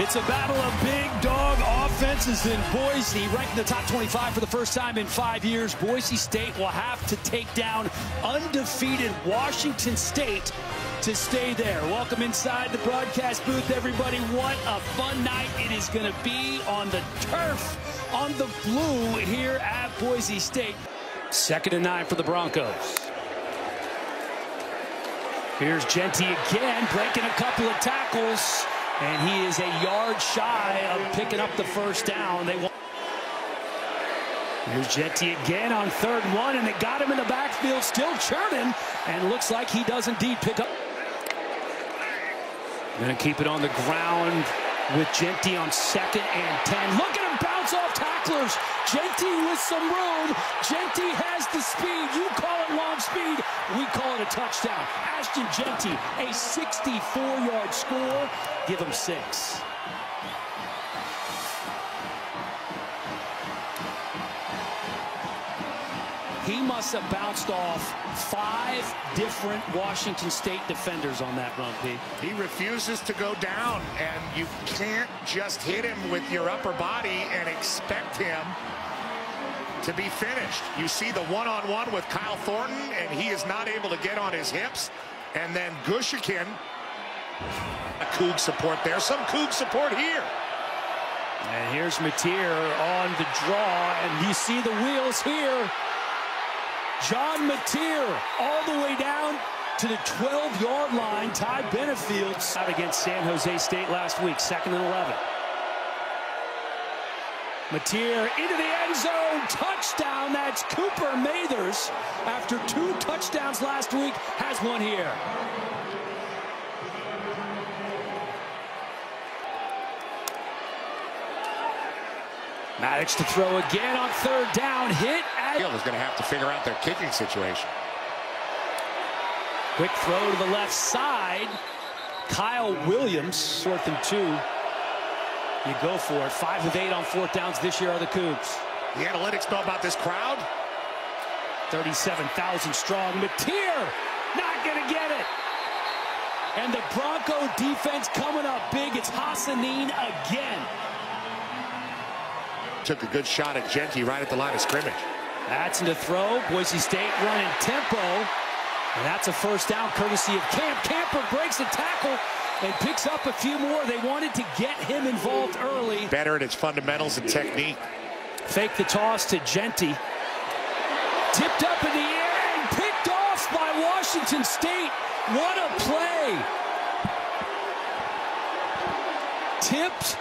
It's a battle of big dog offenses in Boise. Ranked in the top 25 for the first time in 5 years, Boise State will have to take down undefeated Washington State to stay there. Welcome inside the broadcast booth, everybody. What a fun night it is going to be on the turf, on the blue here at Boise State. 2nd and 9 for the Broncos. Here's Jeanty again, breaking a couple of tackles, and he is a yard shy of picking up the first down. Here's Jeanty again on 3rd and 1, and they got him in the backfield, still churning, and looks like he does indeed pick up. Gonna keep it on the ground with Jeanty on 2nd and 10. Look at him bounce off tacklers. Jeanty with some room. Jeanty has the speed. You call it long speed. We call it a touchdown. Ashton Jeanty, a 64-yard score. Give him 6. He must have bounced off 5 different Washington State defenders on that run, Pete. He refuses to go down, and you can't just hit him with your upper body and expect him to be finished. You see the one-on-one with Kyle Thornton, and he is not able to get on his hips. And then Gushikin, a Coug support there, some Coug support here. And here's Mateer on the draw, and you see the wheels here. John Mateer all the way down to the 12-yard line. Ty Benefield's out against San Jose State last week, 2nd and 11. Mateer into the end zone, touchdown. That's Cooper Mathers. After 2 touchdowns last week, has one here. Maddox to throw again on 3rd down. Hit at... Field is going to have to figure out their kicking situation. Quick throw to the left side. Kyle Williams, 4th and 2. You go for it. 5 of 8 on 4th downs this year are the Cougs. The analytics know about this crowd. 37,000 strong. Mateer not going to get it. And the Bronco defense coming up big. It's Hassanin again. Took a good shot at Jeanty right at the line of scrimmage. That's in the throw. Boise State running tempo. And that's a 1st down courtesy of Camp. Camper breaks the tackle and picks up a few more. They wanted to get him involved early. Better at its fundamentals and technique. Fake the toss to Jeanty. Tipped up in the air and picked off by Washington State. What a play. Tipped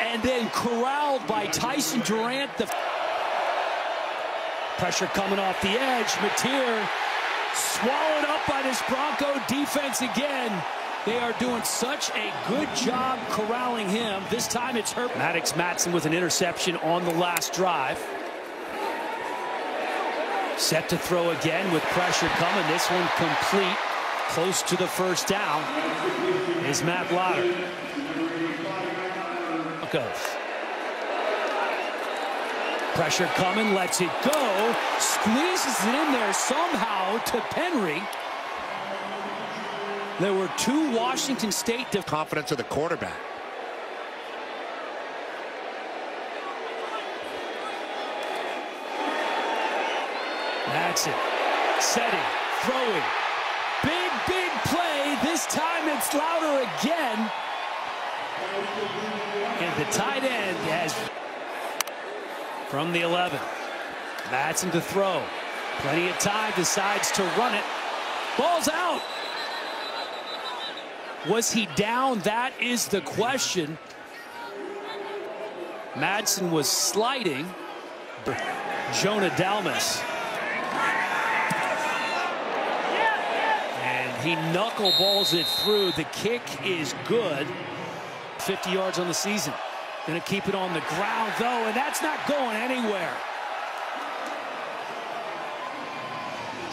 and then corralled by Tyson Durant. The pressure coming off the edge. Mateer swallowed up by this Bronco defense again. They are doing such a good job corralling him. This time it's Herb. Maddox Matson with an interception on the last drive. Set to throw again with pressure coming. This one complete. Close to the 1st down is Matt Lauter. Goes. Pressure coming, lets it go, squeezes it in there somehow to Penry. There were 2 Washington State confidence of the quarterback. That's it. Setting, throwing. Big play. This time it's Lauter again. And the tight end has from the 11. Matson to throw. Plenty of time, decides to run it. Ball's out. Was he down? That is the question. Madsen was sliding. Jonah Dalmas. And he knuckleballs it through. The kick is good. 50 yards on the season. Going to keep it on the ground, though, and that's not going anywhere.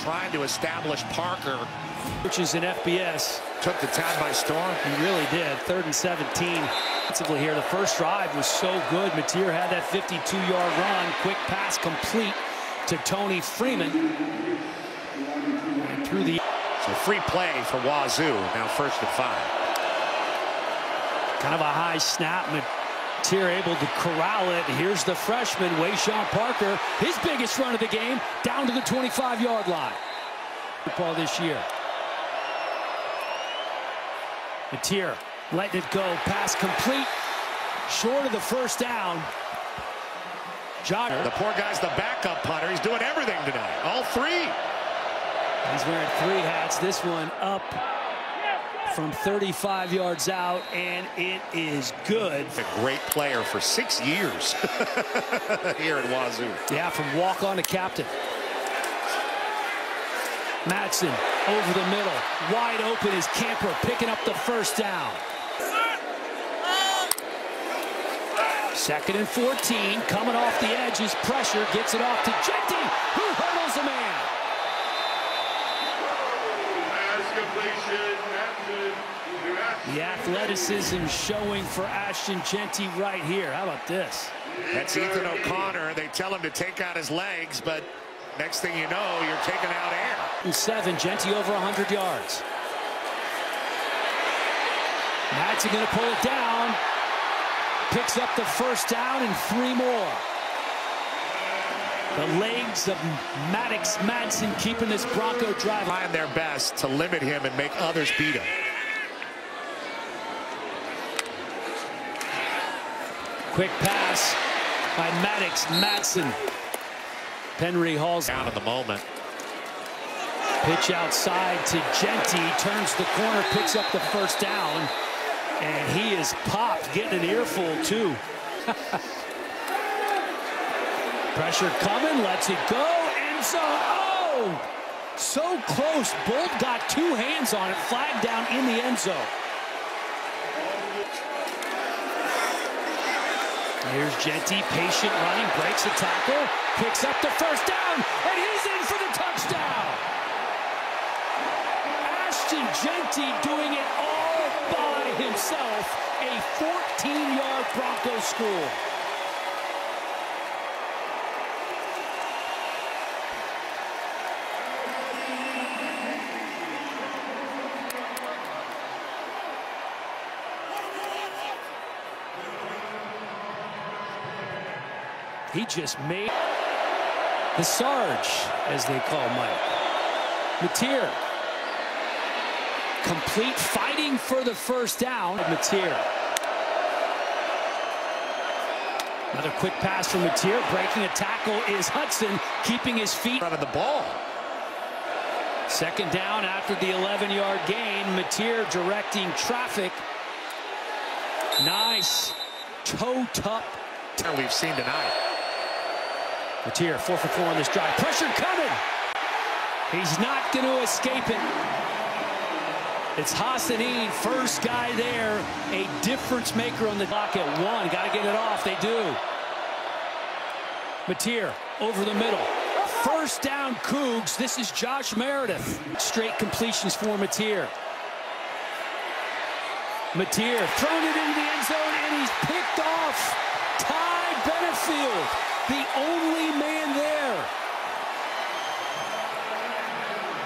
Trying to establish Parker. Which is an FBS. Took the town by storm. He really did. 3rd and 17. Defensively here, the first drive was so good. Mateer had that 52-yard run. Quick pass complete to Tony Freeman. And through the... So free play for Wazoo. Now 1st and 5. Kind of a high snap. Matier able to corral it. Here's the freshman, Wayshawn Parker. His biggest run of the game, down to the 25-yard line. Football this year. Matier letting it go. Pass complete. Short of the first down. Jogger. The poor guy's the backup punter. He's doing everything tonight. All three. He's wearing 3 hats. This one up from 35 yards out, and it is good. A great player for 6 years here at Wazoo. Yeah, from walk-on to captain. Madsen over the middle. Wide open is Camper picking up the first down. 2nd and 14. Coming off the edge is pressure. Gets it off to Jeanty, who hurdles a man. The athleticism showing for Ashton Jeanty right here. How about this? That's Ethan O'Connor. They tell him to take out his legs, but next thing you know, you're taking out air. And 7, Jeanty over 100 yards. Madsen going to pull it down. Picks up the first down and 3 more. The legs of Maddox Madsen keeping this Bronco drive. Trying their best to limit him and make others beat him. Quick pass by Maddox Madsen. Penry hauls down in the moment. Pitch outside to Jeanty. Turns the corner, picks up the first down. And he is popped, getting an earful too. Pressure coming, lets it go, end zone. Oh, so close. Bolt got 2 hands on it, flag down in the end zone. Here's Jeanty, patient running, breaks a tackle, picks up the first down, and he's in for the touchdown. Ashton Jeanty doing it all by himself. A 14-yard Bronco score. He just made the Sarge, as they call Mike. Matier. Complete, fighting for the first down. Matier. Another quick pass from Matier. Breaking a tackle is Hudson, keeping his feet out of the ball. 2nd down after the 11-yard gain. Matier directing traffic. Nice toe-tuck. We've seen tonight. Matier 4 for 4 on this drive. Pressure coming. He's not going to escape it. It's Hassanin, first guy there. A difference maker on the clock at 1. Got to get it off. They do. Matier over the middle. First down, Cougs. This is Josh Meredith. Straight completions for Matier. Matier thrown it into the end zone, and he's picked off. Ty Benefield, the only man there.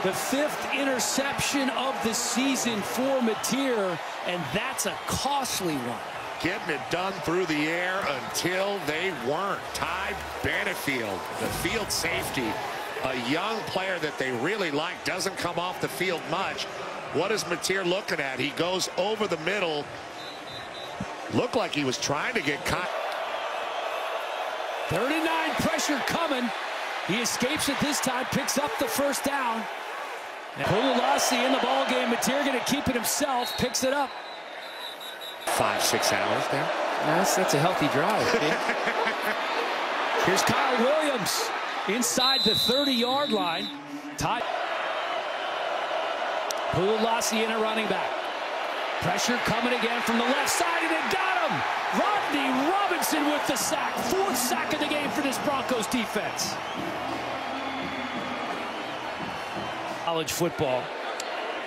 The 5th interception of the season for Matier, and that's a costly one. Getting it done through the air until they weren't. Ty Benefield, the field safety, a young player that they really like, doesn't come off the field much. What is Matier looking at? He goes over the middle. Looked like he was trying to get caught. 39, pressure coming. He escapes it this time, picks up the first down. Pululasi in the ball game. Matier going to keep it himself, picks it up. 5-6 hours there. That's a healthy drive. Here's Kyle Williams inside the 30-yard line. Pululasi in a running back. Pressure coming again from the left side, and they got him. Rodney Robinson with the sack. 4th sack of the game for this Broncos defense. College football.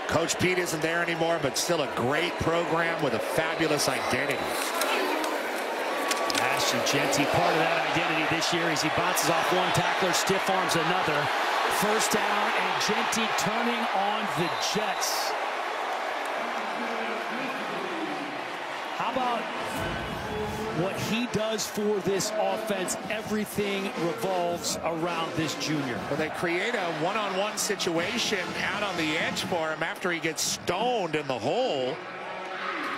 Coach Pete isn't there anymore, but still a great program with a fabulous identity. Ashton Jeanty, part of that identity this year as he bounces off one tackler, stiff arms another. First down, and Jeanty turning on the Jets. How about what he does for this offense? Everything revolves around this junior. Well, they create a one-on-one situation out on the edge for him after he gets stoned in the hole.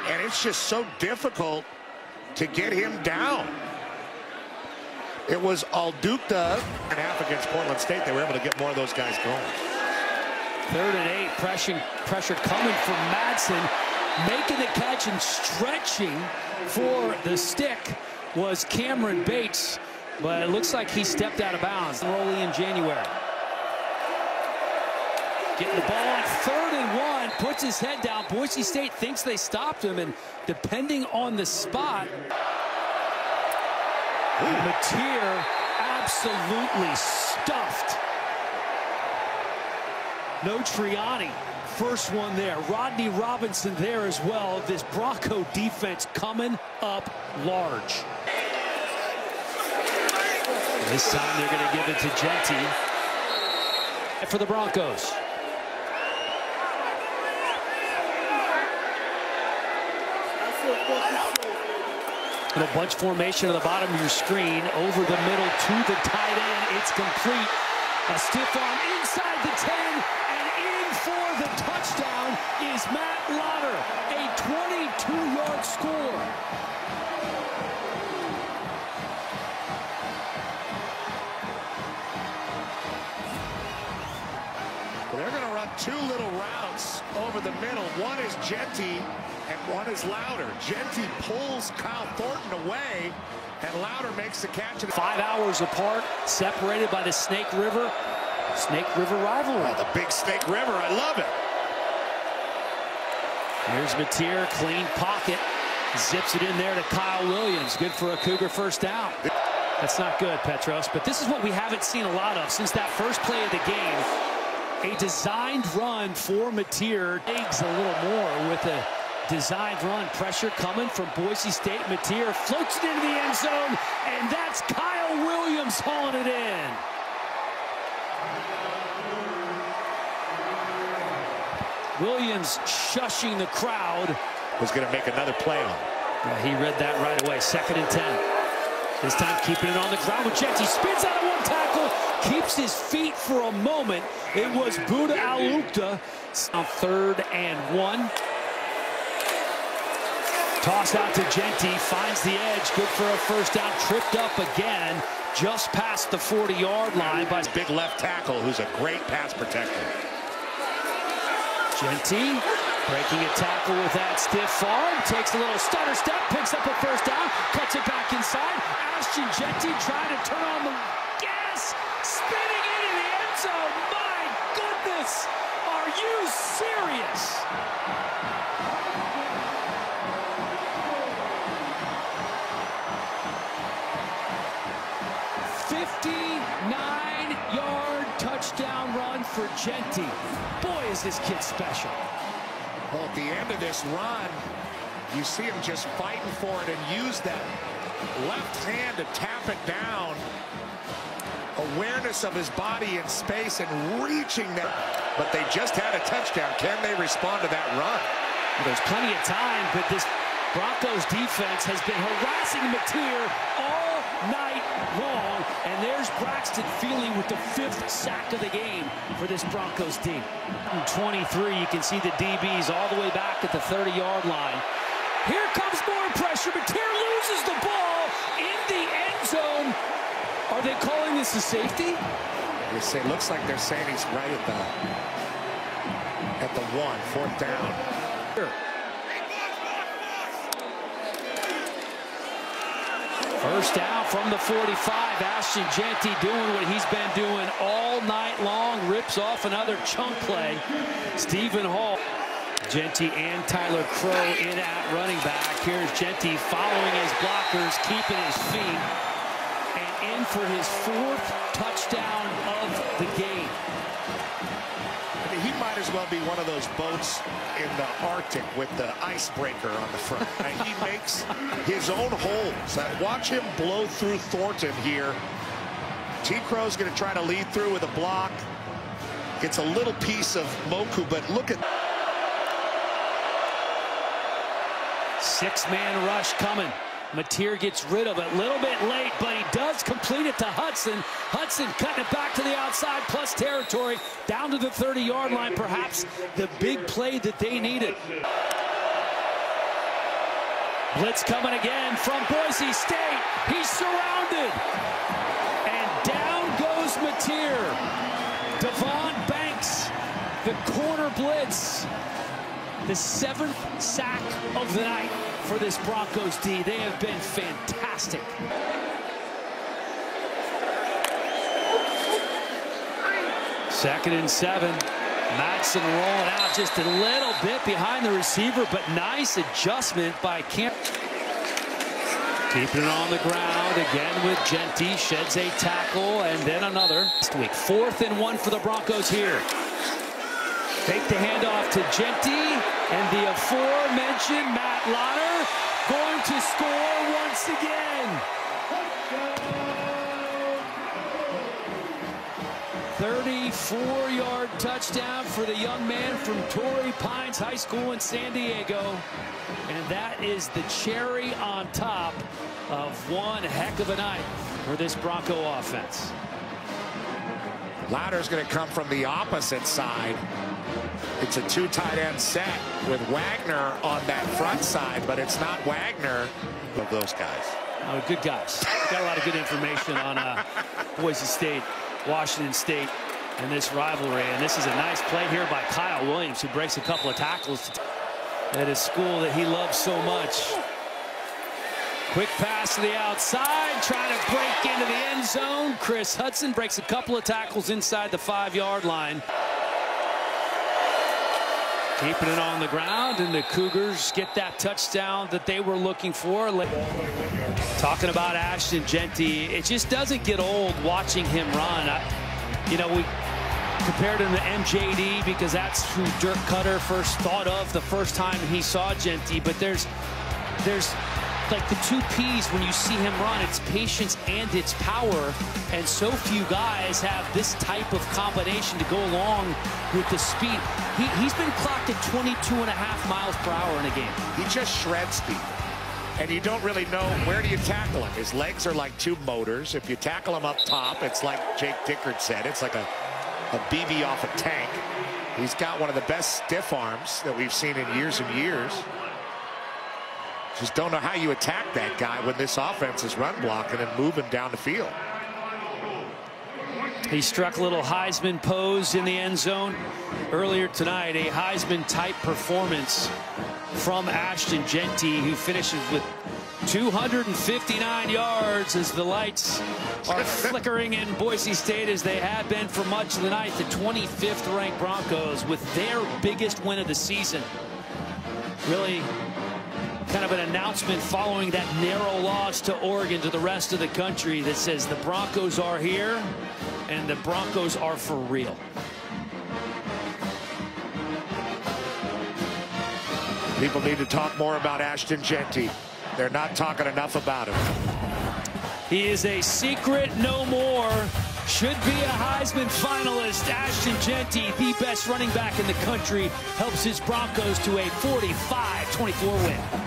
And it's just so difficult to get him down. It was Aldukta and half against Portland State. They were able to get more of those guys going. 3rd and 8, pressure coming from Madsen. Making the catch and stretching for the stick was Cameron Bates, but it looks like he stepped out of bounds early in January. Getting the ball on 3rd and 1, puts his head down. Boise State thinks they stopped him, and depending on the spot, Mateer absolutely stuffed. No Triani. First one there. Rodney Robinson there as well. This Bronco defense coming up large. This time they're going to give it to Jeanty for the Broncos. Little bunch formation at the bottom of your screen. Over the middle to the tight end. It's complete. A stiff arm inside the 10. And in for the touchdown is Matt Lauter. A 22-yard score. They're going to run 2 little routes over the middle. One is Jeanty and one is Lauter. Jeanty pulls Kyle Thornton away, and Lauter makes the catch. 5 hours apart, separated by the Snake River rivalry. Oh, the big Snake River, I love it. Here's Mateer, clean pocket, zips it in there to Kyle Williams. Good for a Cougar first down. That's not good, Petros, but this is what we haven't seen a lot of since that first play of the game. A designed run for Mateer. Digs a little more with a designed run. Pressure coming from Boise State. Mateer floats it into the end zone, and that's Kyle Williams hauling it in. Williams shushing the crowd. Was going to make another play on. Yeah, he read that right away. 2nd and 10. This time keeping it on the ground with Jeanty. Spins out of one tackle. Keeps his feet for a moment. It was Buda Alukta. On 3rd and 1. Toss out to Jeanty. Finds the edge. Good for a first down. Tripped up again. Just past the 40-yard line by his big left tackle, who's a great pass protector. Jeanty breaking a tackle with that stiff arm. Takes a little stutter step. Picks up a first down. Cuts it back inside. Ashton Jeanty trying to turn on the gas. Spinning into the end zone. My goodness. Are you serious? $59-yard touchdown run for Jeanty. Boy, is this kid special. Well, at the end of this run, you see him just fighting for it and use that left hand to tap it down. Awareness of his body in space and reaching that. But they just had a touchdown. Can they respond to that run? Well, there's plenty of time, but this Broncos defense has been harassing Mateer all night long. And there's Braxton Feely with the 5th sack of the game for this Broncos team. 23, you can see the DBs all the way back at the 30-yard line. Here comes more pressure. Mateer loses the ball in the end zone. Are they calling this a safety? It looks like they're saying he's right at the 1, 4th down. Sure. First down from the 45. Ashton Jeanty doing what he's been doing all night long. Rips off another chunk play. Stephen Hall. Jeanty and Tyler Crow in at running back. Here's Jeanty following his blockers, keeping his feet. And in for his 4th touchdown of the game. I mean, he might as well be one of those boats in the Arctic with the icebreaker on the front. And he makes his own holes. Watch him blow through Thornton here. T. Crow's going to try to lead through with a block. Gets a little piece of Moku, but look at... Six-man rush coming. Mateer gets rid of it a little bit late, but he does complete it to Hudson. Hudson cutting it back to the outside, plus territory, down to the 30-yard line, perhaps the big play that they needed. Blitz coming again from Boise State. He's surrounded. And down goes Mateer. Devon Banks, the corner blitz. The 7th sack of the night for this Broncos D. They have been fantastic. Second and 7. Madsen rolling out just a little bit behind the receiver, but nice adjustment by Camp. Keeping it on the ground again with Jeanty. Sheds a tackle and then another. Next week, 4th and 1 for the Broncos here. Fake the handoff to Jeanty, and the aforementioned Matt Lauter going to score once again. 34-yard touchdown for the young man from Torrey Pines High School in San Diego. And that is the cherry on top of one heck of a night for this Bronco offense. Lauter's going to come from the opposite side. It's a 2 tight end set with Wagner on that front side, but it's not Wagner of those guys. Oh, good guys. Got a lot of good information on Boise State, Washington State, and this rivalry. And this is a nice play here by Kyle Williams, who breaks a couple of tackles at a school that he loves so much. Quick pass to the outside, trying to break into the end zone. Chris Hudson breaks a couple of tackles inside the 5-yard line. Keeping it on the ground, and the Cougars get that touchdown that they were looking for. Talking about Ashton Jeanty, it just doesn't get old watching him run. You know, we compared him to MJD because that's who Dirk Cutter first thought of the first time he saw Jeanty. But there's like the 2 P's when you see him run. It's patience and it's power, and so few guys have this type of combination to go along with the speed. He's been clocked at 22.5 miles per hour in a game. He just shreds people, and you don't really know where do you tackle him. His legs are like 2 motors. If you tackle him up top, it's like Jake Dickert said, it's like a BB off a tank. He's got one of the best stiff arms that we've seen in years and years. Just don't know how you attack that guy when this offense is run blocking and moving down the field. He struck a little Heisman pose in the end zone earlier tonight. A Heisman-type performance from Ashton Jeanty, who finishes with 259 yards as the lights are flickering in Boise State, as they have been for much of the night. The 25th ranked Broncos with their biggest win of the season. Really kind of an announcement following that narrow loss to Oregon to the rest of the country that says the Broncos are here and the Broncos are for real. People need to talk more about Ashton Jeanty. They're not talking enough about him. He is a secret no more. Should be a Heisman finalist. Ashton Jeanty, the best running back in the country, helps his Broncos to a 45-24 win.